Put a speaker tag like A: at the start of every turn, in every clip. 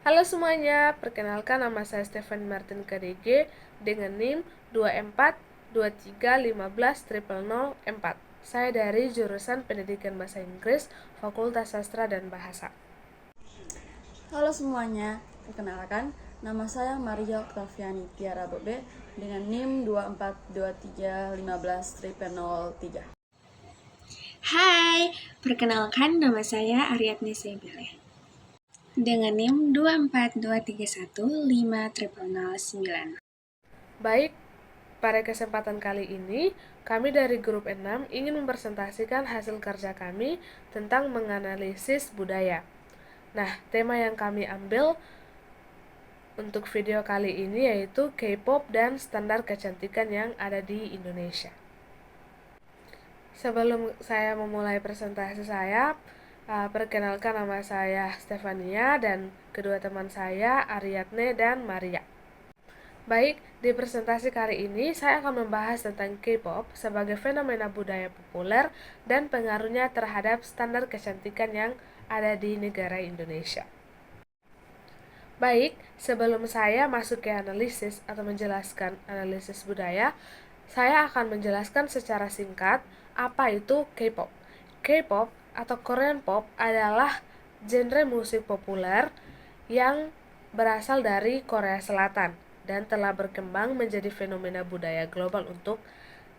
A: Halo semuanya, perkenalkan nama saya Stefan Martin KDG dengan NIM 2423150004. Saya dari jurusan Pendidikan Bahasa Inggris, Fakultas Sastra dan Bahasa.
B: Halo semuanya, perkenalkan nama saya Maria Octaviani Tiara Bebe dengan NIM 2423150003.
C: Hai, perkenalkan nama saya Ariadne Sebele dengan NIM 2423150009.
A: Baik, pada kesempatan kali ini, kami dari grup 6 ingin mempresentasikan hasil kerja kami tentang menganalisis budaya. Nah, tema yang kami ambil untuk video kali ini yaitu K-pop dan standar kecantikan yang ada di Indonesia. Sebelum saya memulai presentasi saya, perkenalkan nama saya Stefania dan kedua teman saya Ariadne dan Maria. Baik, di presentasi kali ini saya akan membahas tentang K-pop sebagai fenomena budaya populer dan pengaruhnya terhadap standar kecantikan yang ada di negara Indonesia. Baik, sebelum saya masuk ke analisis atau menjelaskan analisis budaya, saya akan menjelaskan secara singkat apa itu K-pop. K-pop atau Korean pop adalah genre musik populer yang berasal dari Korea Selatan dan telah berkembang menjadi fenomena budaya global untuk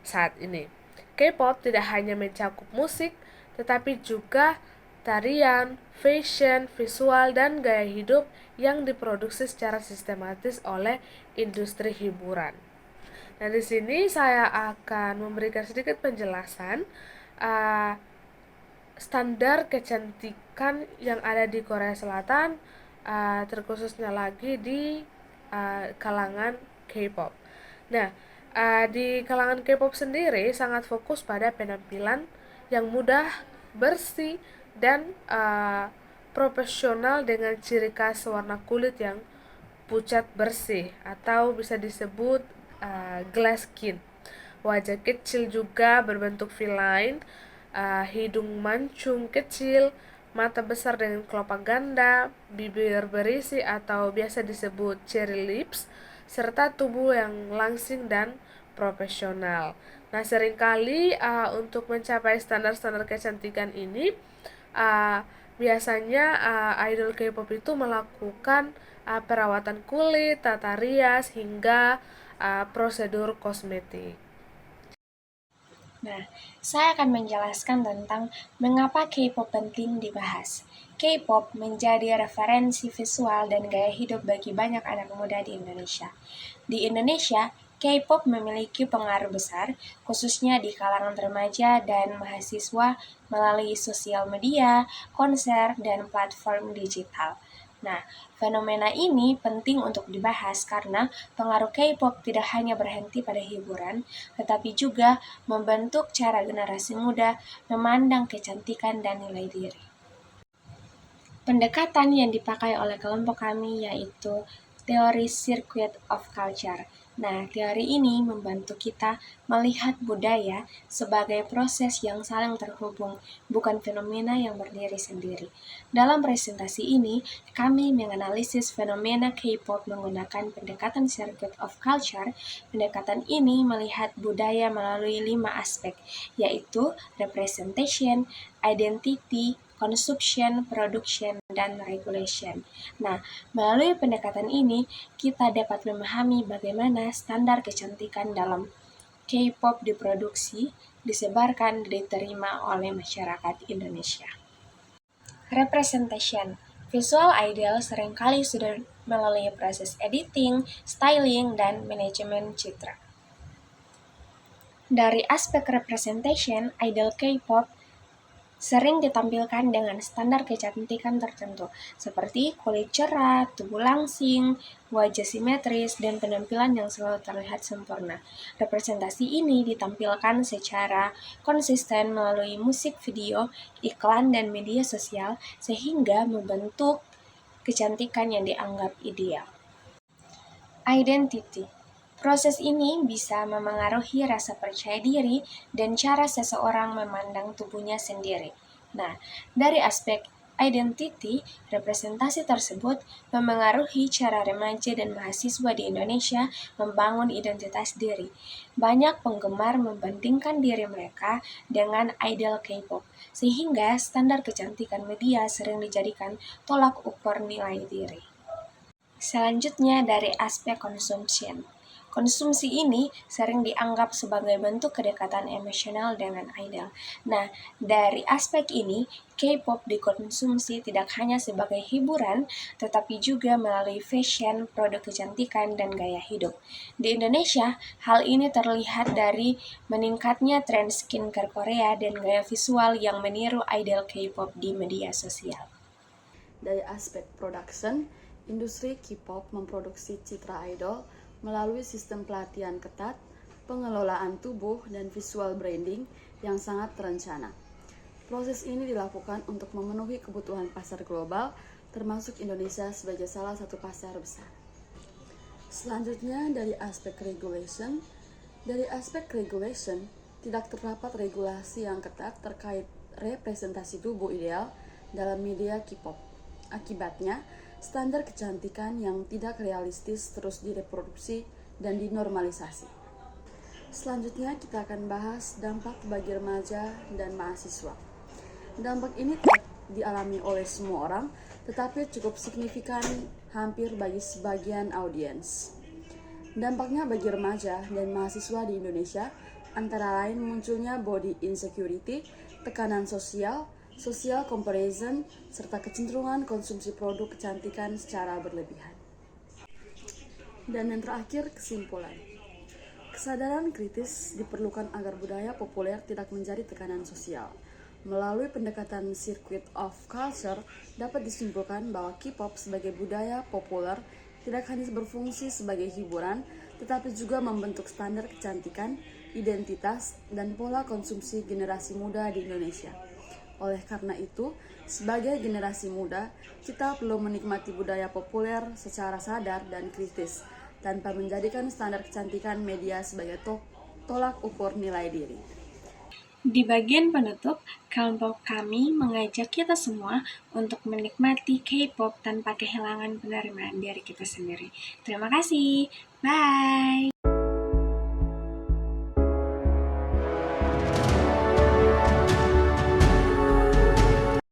A: saat ini. K-pop tidak hanya mencakup musik, tetapi juga tarian, fashion, visual, dan gaya hidup yang diproduksi secara sistematis oleh industri hiburan. Nah, di sini saya akan memberikan sedikit penjelasan standar kecantikan yang ada di Korea Selatan, terkhususnya lagi di kalangan K-pop. Nah, di kalangan K-pop sendiri sangat fokus pada penampilan yang mudah, bersih, dan profesional dengan ciri khas warna kulit yang pucat bersih atau bisa disebut glass skin. Wajah kecil juga berbentuk feline, hidung mancung kecil, mata besar dengan kelopak ganda, bibir berisi atau biasa disebut cherry lips, serta tubuh yang langsing dan profesional. Nah, seringkali untuk mencapai standar-standar kecantikan ini, biasanya idol K-pop itu melakukan perawatan kulit, tata rias, hingga prosedur kosmetik.
C: Nah, saya akan menjelaskan tentang mengapa K-pop penting dibahas. K-pop menjadi referensi visual dan gaya hidup bagi banyak anak muda di Indonesia. Di Indonesia, K-pop memiliki pengaruh besar, khususnya di kalangan remaja dan mahasiswa melalui sosial media, konser, dan platform digital. Nah, fenomena ini penting untuk dibahas karena pengaruh K-pop tidak hanya berhenti pada hiburan, tetapi juga membentuk cara generasi muda memandang kecantikan dan nilai diri. Pendekatan yang dipakai oleh kelompok kami yaitu teori Circuit of Culture. Nah, teori ini membantu kita melihat budaya sebagai proses yang saling terhubung, bukan fenomena yang berdiri sendiri. Dalam presentasi ini, kami menganalisis fenomena K-pop menggunakan pendekatan Circuit of Culture. Pendekatan ini melihat budaya melalui 5 aspek, yaitu representation, identity, consumption, production, dan regulation. Nah, melalui pendekatan ini, kita dapat memahami bagaimana standar kecantikan dalam K-pop diproduksi, disebarkan, dan diterima oleh masyarakat Indonesia. Representation. Visual idol seringkali sudah melalui proses editing, styling, dan manajemen citra. Dari aspek representation, idol K-pop sering ditampilkan dengan standar kecantikan tertentu, seperti kulit cerah, tubuh langsing, wajah simetris, dan penampilan yang selalu terlihat sempurna. Representasi ini ditampilkan secara konsisten melalui musik video, iklan, dan media sosial, sehingga membentuk kecantikan yang dianggap ideal. Identity. Proses ini bisa memengaruhi rasa percaya diri dan cara seseorang memandang tubuhnya sendiri. Nah, dari aspek Identity representasi tersebut memengaruhi cara remaja dan mahasiswa di Indonesia membangun identitas diri. Banyak penggemar membandingkan diri mereka dengan idol K-pop, sehingga standar kecantikan media sering dijadikan tolak ukur nilai diri. Selanjutnya dari aspek consumption. Konsumsi ini sering dianggap sebagai bentuk kedekatan emosional dengan idol. Nah, dari aspek ini, K-pop dikonsumsi tidak hanya sebagai hiburan, tetapi juga melalui fashion, produk kecantikan, dan gaya hidup. Di Indonesia, hal ini terlihat dari meningkatnya tren skincare Korea dan gaya visual yang meniru idol K-pop di media sosial.
B: Dari aspek production, industri K-pop memproduksi citra idol melalui sistem pelatihan ketat, pengelolaan tubuh, dan visual branding yang sangat terencana. Proses ini dilakukan untuk memenuhi kebutuhan pasar global, termasuk Indonesia sebagai salah satu pasar besar. Selanjutnya dari aspek regulation. Dari aspek regulation, tidak terdapat regulasi yang ketat terkait representasi tubuh ideal dalam media K-pop. Akibatnya, standar kecantikan yang tidak realistis terus direproduksi dan dinormalisasi. Selanjutnya kita akan bahas dampak bagi remaja dan mahasiswa. Dampak ini tidak dialami oleh semua orang, tetapi cukup signifikan hampir bagi sebagian audiens. Dampaknya bagi remaja dan mahasiswa di Indonesia antara lain munculnya body insecurity, tekanan sosial, social comparison, serta kecenderungan konsumsi produk kecantikan secara berlebihan. Dan yang terakhir, kesimpulan. Kesadaran kritis diperlukan agar budaya populer tidak menjadi tekanan sosial. Melalui pendekatan circuit of culture, dapat disimpulkan bahwa K-pop sebagai budaya populer tidak hanya berfungsi sebagai hiburan, tetapi juga membentuk standar kecantikan, identitas, dan pola konsumsi generasi muda di Indonesia. Oleh karena itu, sebagai generasi muda, kita perlu menikmati budaya populer secara sadar dan kritis, tanpa menjadikan standar kecantikan media sebagai tolak ukur nilai diri.
C: Di bagian penutup, kelompok kami mengajak kita semua untuk menikmati K-pop tanpa kehilangan penerimaan diri kita sendiri. Terima kasih. Bye!